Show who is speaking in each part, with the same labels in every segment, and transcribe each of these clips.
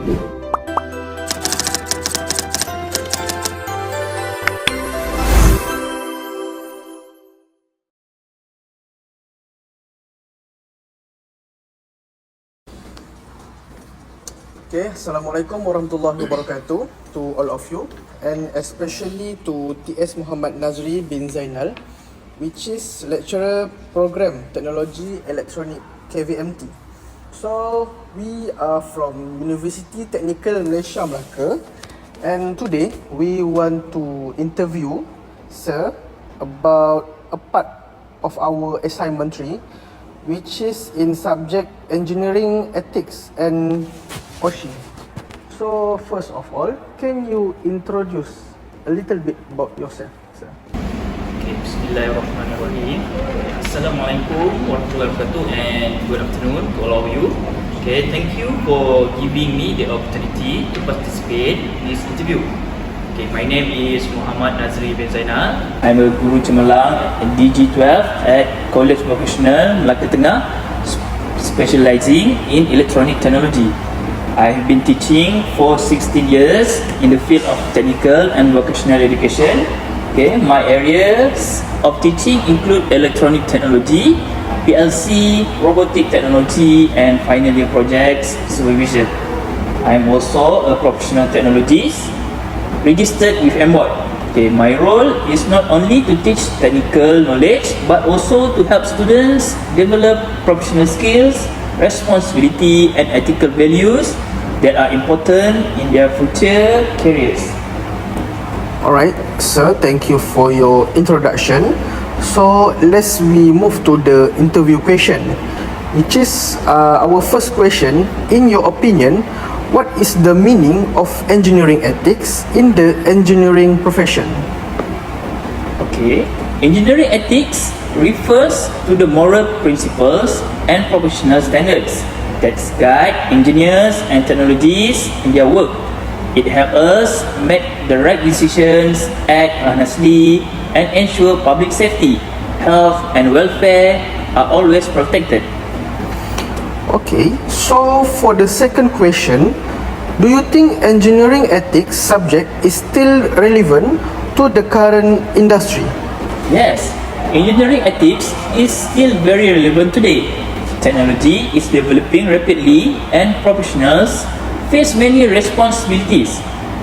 Speaker 1: Okay, Assalamualaikum warahmatullahi wabarakatuh to all of you, and especially to TS Muhammad Nazri bin Zainal, which is lecturer program Technology Electronic KVMT. So we are from University Technical Malaysia Melaka, and today we want to interview sir about a part of our assignment 3, which is in subject Engineering Ethics and OSHI. So first of all, can you introduce a little bit about yourself, sir?
Speaker 2: Okay, Bismillahirrahmanirrahim. Assalamualaikum warahmatullahi wabarakatuh, and good afternoon to all of you. Okay, thank you for giving me the opportunity to participate in this interview. Okay, my name is Muhammad Nazri bin Zainal. I'm a guru cemerlang at DG12 at College Vocational Melaka Tengah, specializing in electronic technology. I have been teaching for 16 years in the field of technical and vocational education. Okay, my areas of teaching include electronic technology, PLC, robotic technology, and final year projects supervision. I am also a professional technologist registered with MBOT. Okay, my role is not only to teach technical knowledge but also to help students develop professional skills, responsibility, and ethical values that are important in their future careers.
Speaker 1: Alright, sir, thank you for your introduction. So let's move to the interview question, which is our first question. In your opinion, what is the meaning of engineering ethics in the engineering profession?
Speaker 2: Okay, engineering ethics refers to the moral principles and professional standards that guide engineers and technologists in their work. It helps us make the right decisions, act honestly, and ensure public safety, health, and welfare are always protected.
Speaker 1: Okay, so for the second question, do you think engineering ethics subject is still relevant to the current industry?
Speaker 2: Yes, engineering ethics is still very relevant today. Technology is developing rapidly and professionals face many responsibilities.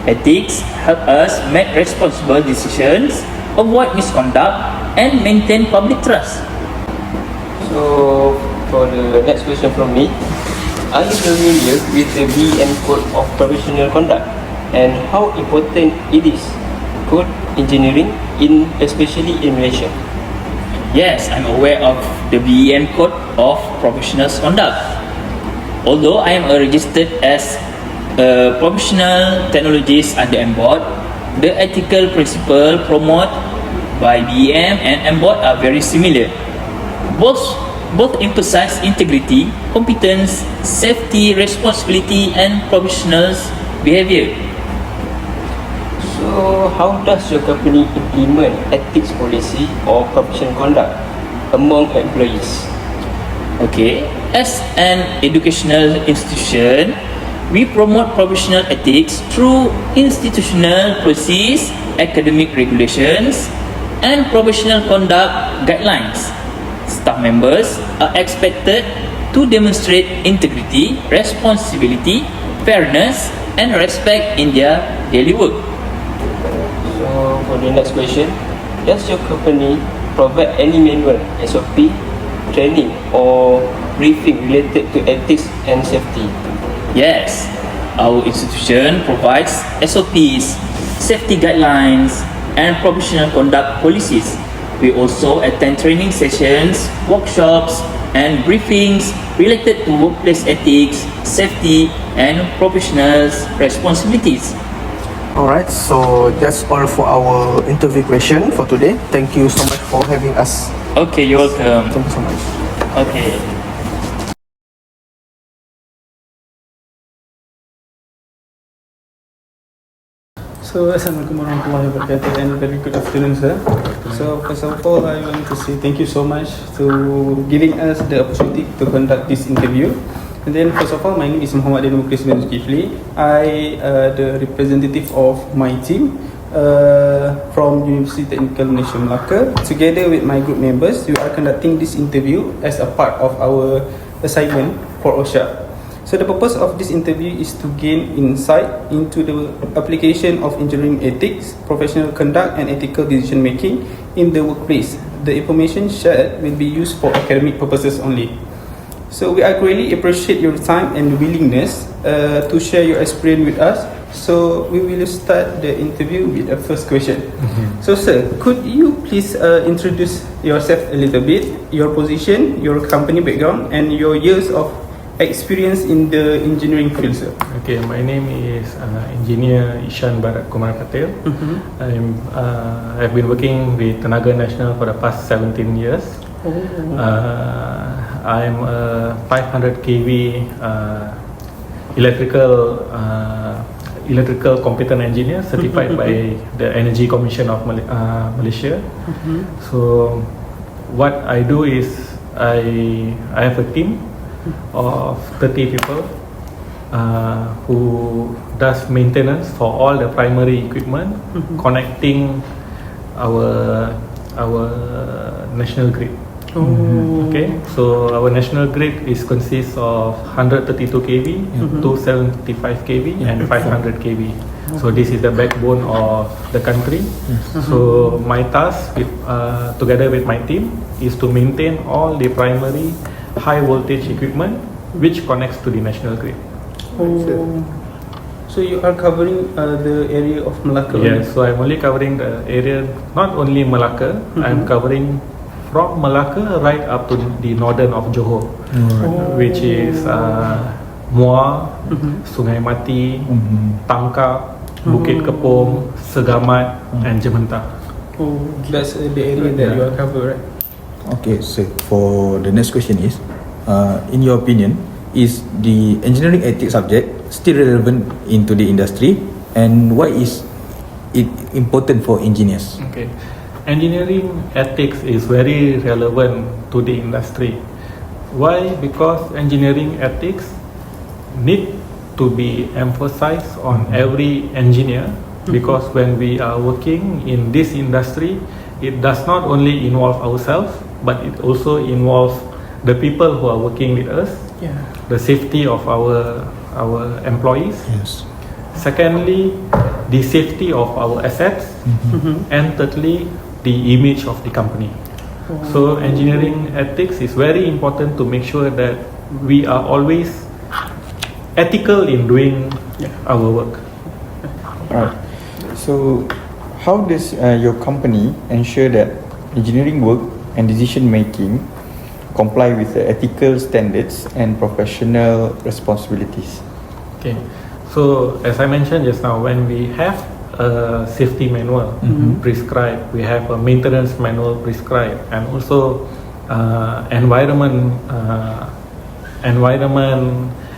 Speaker 2: Ethics help us make responsible decisions, avoid misconduct, and maintain public trust.
Speaker 3: So, for the next question from me, are you familiar with the BEM Code of Professional Conduct and how important it is code engineering especially in Malaysia?
Speaker 2: Yes, I'm aware of the BEM Code of Professional Conduct. Although I am registered as a professional technologist under MBOT, the ethical principles promoted by BEM and MBOT are very similar. Both emphasize integrity, competence, safety, responsibility, and professional behavior.
Speaker 3: So, how does your company implement ethics policy or professional conduct among employees?
Speaker 2: Okay, as an educational institution, we promote professional ethics through institutional policies, academic regulations, and professional conduct guidelines. Staff members are expected to demonstrate integrity, responsibility, fairness, and respect in their daily work.
Speaker 3: So, for the next question, does your company provide any manual, SOP, training or briefing related to ethics and safety?
Speaker 2: Yes, our institution provides SOPs, safety guidelines, and professional conduct policies. We also attend training sessions, workshops, and briefings related to workplace ethics, safety, and professional responsibilities.
Speaker 1: Alright, so that's all for our interview question for today. Thank you so much for having us.
Speaker 2: Okay, you're welcome.
Speaker 1: Thank you so much.
Speaker 2: Okay.
Speaker 4: So, Assalamualaikum warahmatullahi wabarakatuh, and very good afternoon, sir. So, first of all, I want to say thank you so much to giving us the opportunity to conduct this interview. And then first of all, my name is Muhammad Demokrasi bin Zulkifli. I the representative of my team from University Technical Malaysia Melaka. Together with my group members, we are conducting this interview as a part of our assignment for OSHA. So the purpose of this interview is to gain insight into the application of engineering ethics, professional conduct and ethical decision making in the workplace. The information shared will be used for academic purposes only. So we greatly appreciate your time and willingness to share your experience with us. So we will start the interview with the first question. So sir, could you please introduce yourself a little bit, your position, your company background and your years of experience in the engineering field, sir?
Speaker 5: Okay, my name is Engineer Ishan Barat Kumar Patel. I've been working with Tenaga Nasional for the past 17 years. I'm a 500 kV electrical competent engineer certified by the Energy Commission of Malaysia. So what I do is I have a team of 30 people who does maintenance for all the primary equipment connecting our national grid. Okay, so our national grid consists of 132 kV, 275 kV and 500 kV. So this is the backbone of the country. So my task together with my team is to maintain all the primary high voltage equipment which connects to the national grid.
Speaker 4: So you are covering the area of Melaka?
Speaker 5: Yes, so I'm only covering the area, not only Melaka, I'm covering from Melaka right up to the northern of Johor, which is Muar, Sungai Mati, Tangkap, Bukit Kepong, Segamat and Jementah.
Speaker 4: That's the area that you are covering, right?
Speaker 6: Okay, so for the next question is, in your opinion, is the engineering ethics subject still relevant into the industry, and why is it important for engineers?
Speaker 5: Okay, engineering ethics is very relevant to the industry. Why? Because engineering ethics need to be emphasized on every engineer, because when we are working in this industry, it does not only involve ourselves, but it also involves the people who are working with us, the safety of our employees.
Speaker 6: Yes.
Speaker 5: Secondly, the safety of our assets, and thirdly, the image of the company. So engineering ethics is very important to make sure that we are always ethical in doing our work.
Speaker 7: Alright. So how does your company ensure that engineering work and decision making comply with the ethical standards and professional responsibilities?
Speaker 5: Okay, so as I mentioned just now, when we have a safety manual prescribed, we have a maintenance manual prescribed, and also environment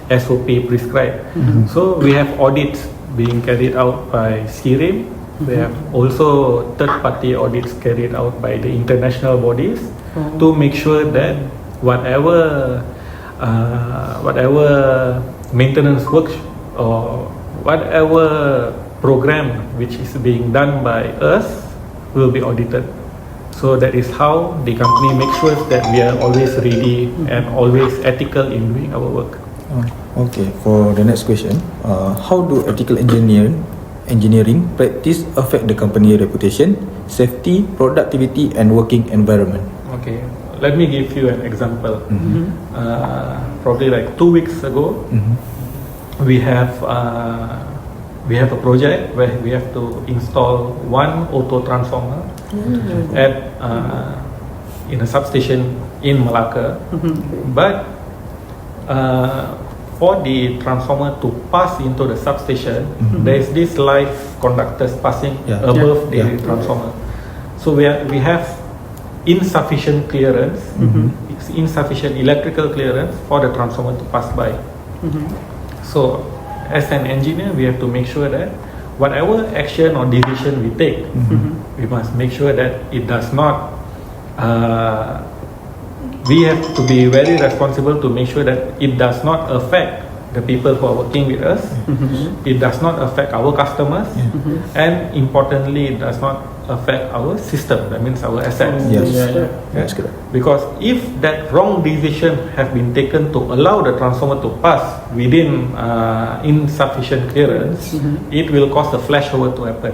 Speaker 5: SOP prescribed. So we have audits being carried out by CIRIM. We have also third-party audits carried out by the international bodies to make sure that whatever maintenance work or whatever program which is being done by us will be audited. So that is how the company makes sure that we are always ready and always ethical in doing our work.
Speaker 6: Okay, for the next question, how do ethical engineering practice affect the company reputation, safety, productivity and working environment?
Speaker 5: Okay, let me give you an example. Probably like 2 weeks ago, we have a project where we have to install one auto transformer at in a substation in Melaka, but for the transformer to pass into the substation, there is this live conductors passing above the transformer. So we have insufficient clearance, insufficient electrical clearance for the transformer to pass by. So as an engineer, we have to make sure that whatever action or decision we take, we must make sure that it does not we have to be very responsible to make sure that it does not affect the people who are working with us. It does not affect our customers, and importantly, it does not affect our system. That means our assets.
Speaker 6: Yes.
Speaker 1: That's
Speaker 6: correct.
Speaker 5: Because if that wrong decision have been taken to allow the transformer to pass within insufficient clearance, it will cause a flashover to happen.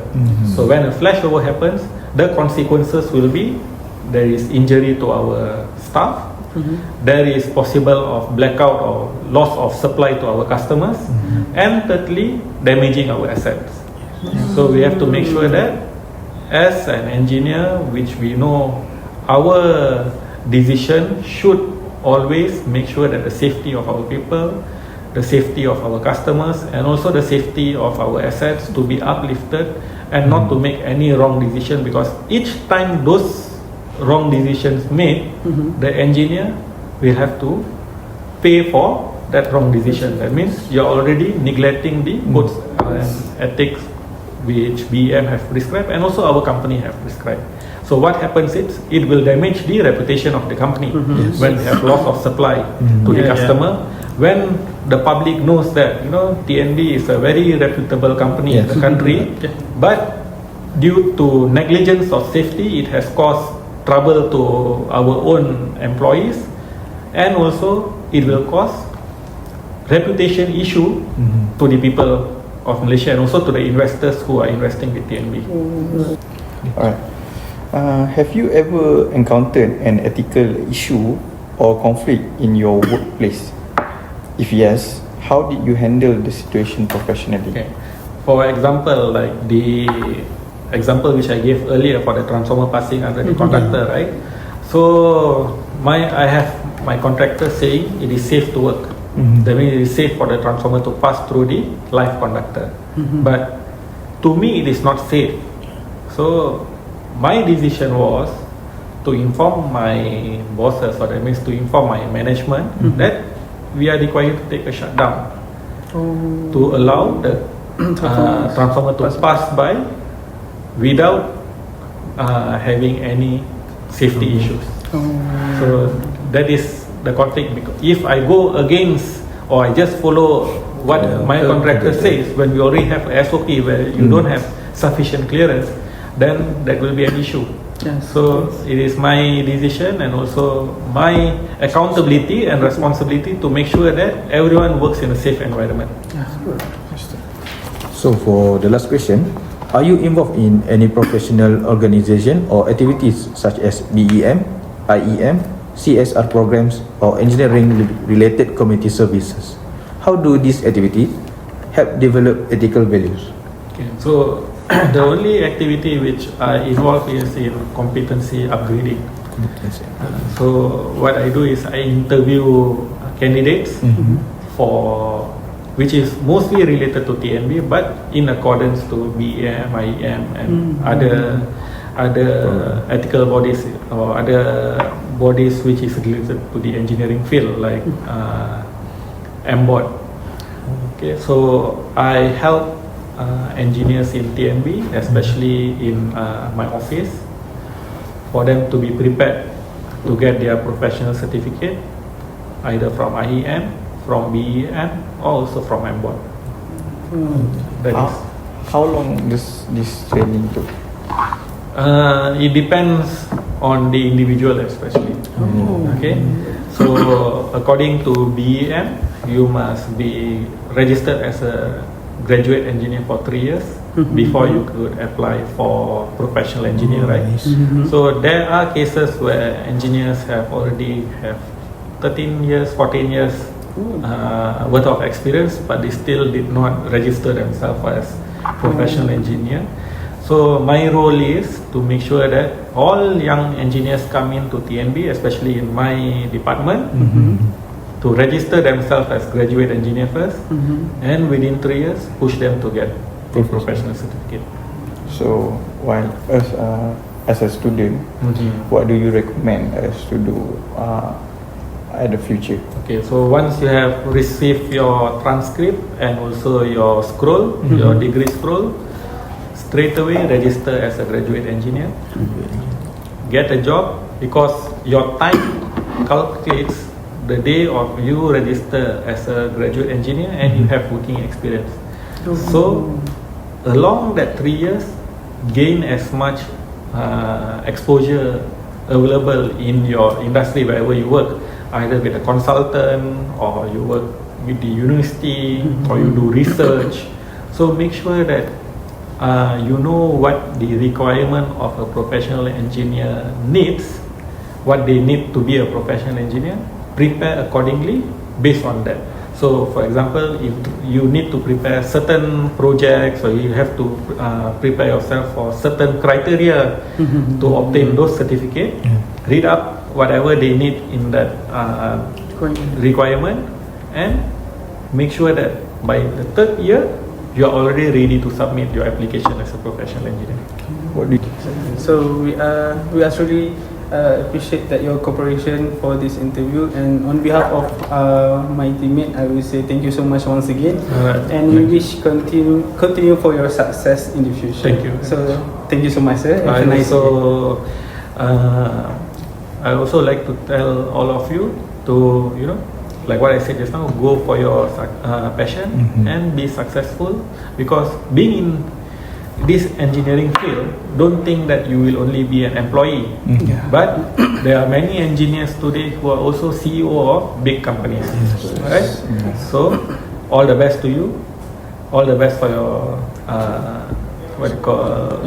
Speaker 5: So when a flashover happens, the consequences will be there is injury to our staff. There is possible of blackout or loss of supply to our customers, and thirdly, damaging our assets. So we have to make sure that as an engineer, which we know our decision should always make sure that the safety of our people, the safety of our customers, and also the safety of our assets to be uplifted, and not to make any wrong decision, because each time those wrong decisions made, the engineer will have to pay for that wrong decision. That means you're already neglecting the codes and ethics which BEM have prescribed, and also our company have prescribed. So what happens is it will damage the reputation of the company when they have loss of supply to the customer. When the public knows that TNB is a very reputable company in the country, but due to negligence of safety, it has caused trouble to our own employees, and also it will cause reputation issue to the people of Malaysia, and also to the investors who are investing with TNB.
Speaker 7: Alright. Have you ever encountered an ethical issue or conflict in your workplace? If yes, how did you handle the situation professionally?
Speaker 5: Okay. For example, like the example which I gave earlier for the transformer passing under the conductor, right? So I have my contractor saying it is safe to work. That means it is safe for the transformer to pass through the live conductor. But to me, it is not safe. So my decision was to inform my bosses, or that means to inform my management that we are required to take a shutdown to allow the transformer to pass by without having any safety issues. So that is the conflict. Because if I go against, or I just follow what my contractor says, when we already have a SOP where you don't have sufficient clearance, then that will be an issue. So it is my decision and also my accountability and responsibility to make sure that everyone works in a safe environment.
Speaker 6: So for the last question, are you involved in any professional organization or activities such as BEM, IEM, CSR programs, or engineering related community services? How do these activities help develop ethical values?
Speaker 5: Okay, so the only activity which I involve is in competency upgrading. So what I do is I interview candidates for which is mostly related to TNB, but in accordance to BEM, IEM, and other ethical bodies or other bodies which is related to the engineering field, like MBOD. Okay, so I help engineers in TNB, especially in my office, for them to be prepared to get their professional certificate, either from IEM, from BEM, or also from MBOD.
Speaker 7: How long does this training take?
Speaker 5: It depends on the individual, especially. Okay, so according to BEM, you must be registered as a graduate engineer for 3 years before you could apply for professional engineer, right? So there are cases where engineers have already have 13 years, 14 years worth of experience, but they still did not register themselves as professional engineer. So my role is to make sure that all young engineers come into TNB, especially in my department, to register themselves as graduate engineer first, and within 3 years push them to get the professional certificate.
Speaker 7: So while as a student, what do you recommend us to do at the future?
Speaker 5: Okay, so once you have received your transcript and also your scroll, your degree scroll, straight away register as a graduate engineer. Get a job, because your time calculates the day of you register as a graduate engineer and you have working experience. So along that 3 years, gain as much exposure available in your industry wherever you work, either with a consultant or you work with the university or you do research. So make sure that you know what the requirement of a professional engineer needs, what they need to be a professional engineer, prepare accordingly based on that. So for example, if you need to prepare certain projects or you have to prepare yourself for certain criteria to obtain those certificates, read up whatever they need in that requirement and make sure that by the 3rd year, you are already ready to submit your application as a professional engineer.
Speaker 4: So we actually appreciate that your cooperation for this interview, and on behalf of my teammate, I will say thank you so much once again. And we wish continue for your success in the future.
Speaker 5: Thank you.
Speaker 4: So thank you so much, sir. Have a nice day.
Speaker 5: I also like to tell all of you to, you know, like what I said just now, go for your passion and be successful, because being in this engineering field, don't think that you will only be an employee, but there are many engineers today who are also CEO of big companies, right? So all the best to you, all the best for your what you call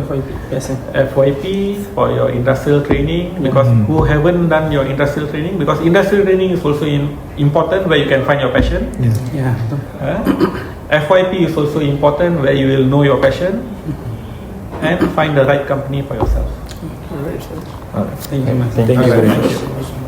Speaker 5: FYP, for your industrial training, because who haven't done your industrial training, because industrial training is also important where you can find your passion. FYP is also important where you will know your passion and find the right company for yourself.
Speaker 4: Thank you,
Speaker 7: Thank you very much.